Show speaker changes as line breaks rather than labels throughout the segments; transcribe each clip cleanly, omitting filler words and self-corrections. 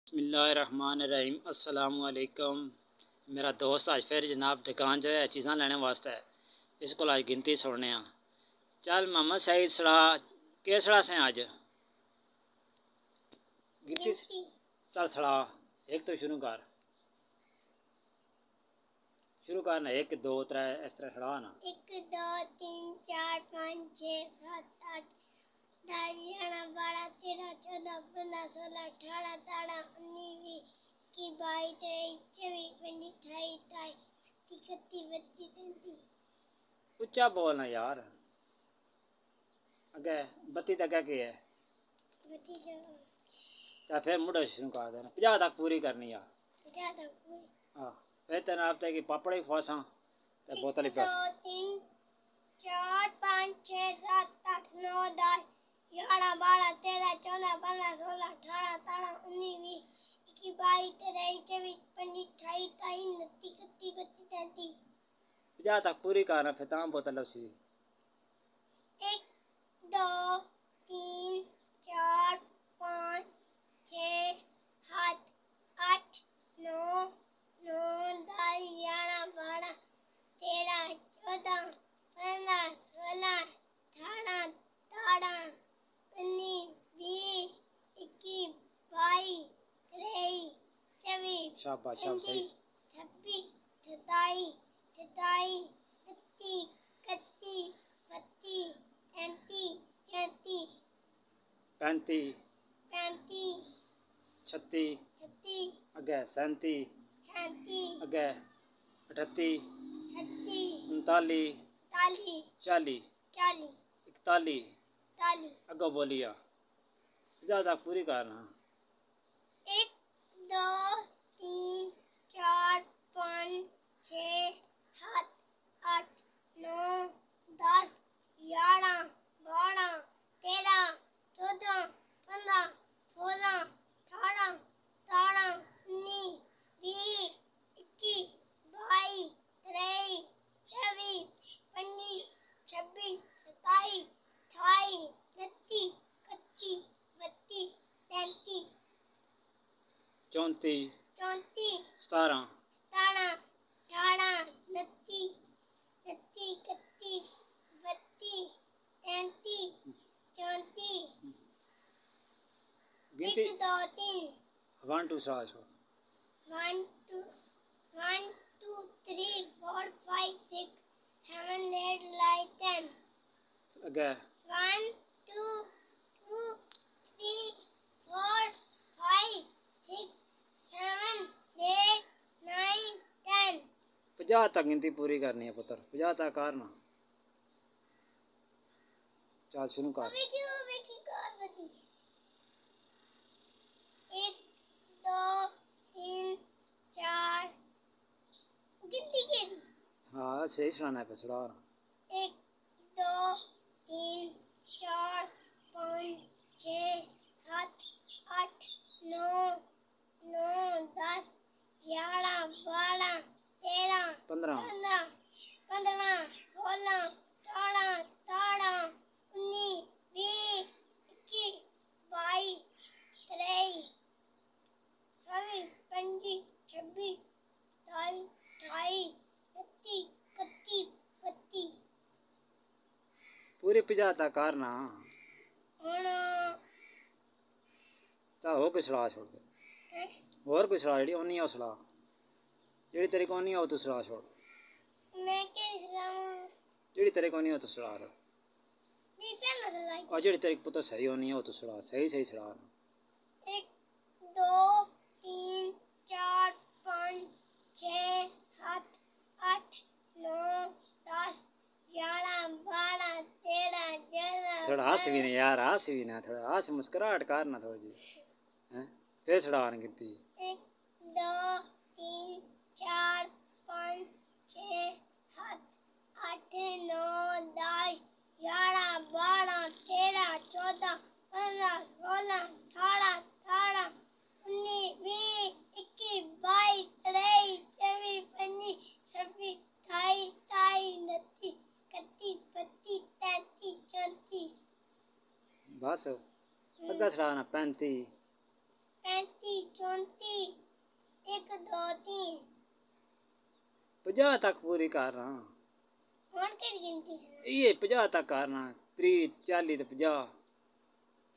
बिस्मिल्लाहिर्रहमानिर्रहीम। अस्सलामुअलैकुम। मेरा दोस्त आज फिर जनाब दुकान जो है चीज़ा लेने वास्ते है, इसको आज गिनती सुनने आ। चल मोहम्मद सईद सड़ा के सड़ा से आज गिनती चल सड़ा एक तो शुरू कर ना, एक दो त्रै इस तरह सड़ा ना।
1 2 3 4 5 6 7 8 10 11 12 13 14 15 16 18 17 19 20 21 22 23 24 25 26 27 28
ऊंचा बोलना यार। अगे 32 तक क्या है?
29
चल फिर मुड़ा शुरू कर देना, 50 तक पूरी करनी यार।
50 तक पूरी।
हाँ फिर तेना आप की पापड़ ही फसा तो बोतल ही
1 2 3 4 5 6 7 8 9 10 11 12 13 14 15 16 18 17 19 20 21 22 23 24 25 26 27 28 29 30 31 32
50 तक पूरी करना फिर तां बोतल लपसी।
1 2 3 4 5 6 7 8 9 9 10 11 12 13 14 15 16 18 17 19 20 21 22 23 24
शाबाश
25
सही।
26 27 28 29 30 31 32 33
35
35
36
36
अगे 37
37
अगे 38
38
39
40
40
40
41
40
अगो बोलिया ज़्यादा पूरी करना।
1 2 3 4 5 6 7 8 9 10 11 12 13 14 15 16 18 17 19 20 21 22 23 24 25 26 27 28 29 31 32 33
34
34
17
17 18 29 30 31 32 33 34
गिनती
1 2 3
1 2 सात
1 2 1 2 3 4 5 6 7 8 9 10
अगे
1 2 2 3 4 5 6 7 8 9 10
50 तक गिनती पूरी करनी है पुत्र, 50 तक करना। चल शुरू कर।
अबे की कार बती 1 2 3 4 गिनती के
हाँ सही सुनाना है पछड़ा।
1 2 3 4 5 6 7 8 9 9 10 11 12 13
15
15 16 18 17 19 20 21 22 23 24 25 26 27 28 29 31 32
पूरी 50 तक करना। चल हो कोई सलाह छोड़ दे, और कोई सलाह जी ओनी सलाह जी तेरे को नहीं हो तू सलाह छोड़।
मैं क्या इस्लाम
जी तेरे को नहीं हो तू सलाह
नहीं पहला सलाह
और जी तेरे पुत्र सही होनी हो तू सलाह सही सही सलाह।
1 2 3 4 5 6 7 8 9 10 11 12 13 14
थोड़ा हंस भी नहीं यार, हंस भी ना, थोड़ा हंस मुस्कुराहट करना थोड़ी जी हैं। फिर छड़ा गिनती
1 2 3 4 5 6 7 8 9 10 11 12 13 14 15 16 18 18 19 20 21 22 23 24 25 26 28 29 30 31 32 33
बस अद्धा छड़ाना 35
35 34 1 2 3
50 तक पूरी करना
कौन के गिनती है
ये 50 तक करना 30 40 तो 50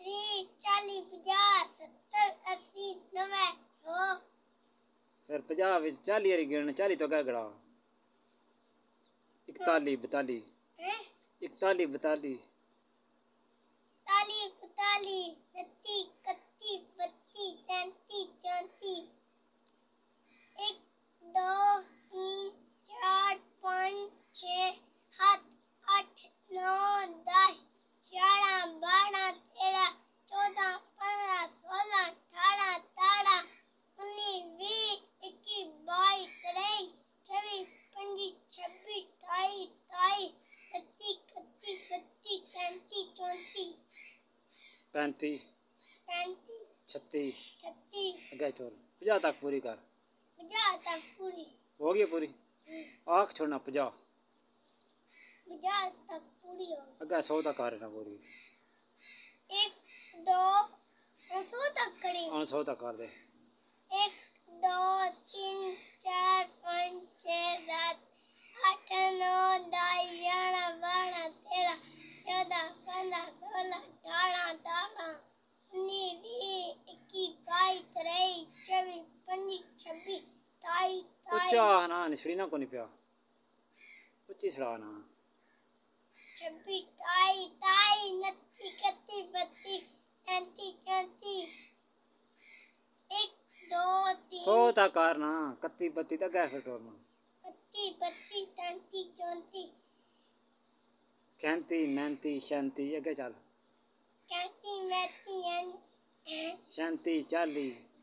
30 40 50 70 80 90 100
फिर 50 विच 40 वाली गिन 40 तो क्या गड़ा 41 42
हैं
41 42
41 42 39 31 32 33 34 1 2 3 4 5 6 7 8 9 10 11 12 13 14 15 16 18 17 19 20 21 22 23 24 25 26 27 28 29 30 31 32 33
35
35
36
36
अगे छोड़ 50 तक पूरी कर
50 तक पूरी
हो गई पूरी आँख छोड़ना 50
50 तक पूरी हो
अगे 100 तक कर ना पूरी
1 2 100 तक करें
हाँ 100 तक कर दे
1 2 3 4 5 6 7 8 9 10 11 12 13 14 15 16 18 18 19 20 21 22 23 24 25 26 27
उच्चा ना निछड़ी ना को नहीं पिया उच्ची छड़ा ना
26 27 29 30 31 32 1 2 3
100 तक कर ना 31 32 तक गए फिर टोरना
31 32 33 34
35 39 37 अगे चल
35 39
37 40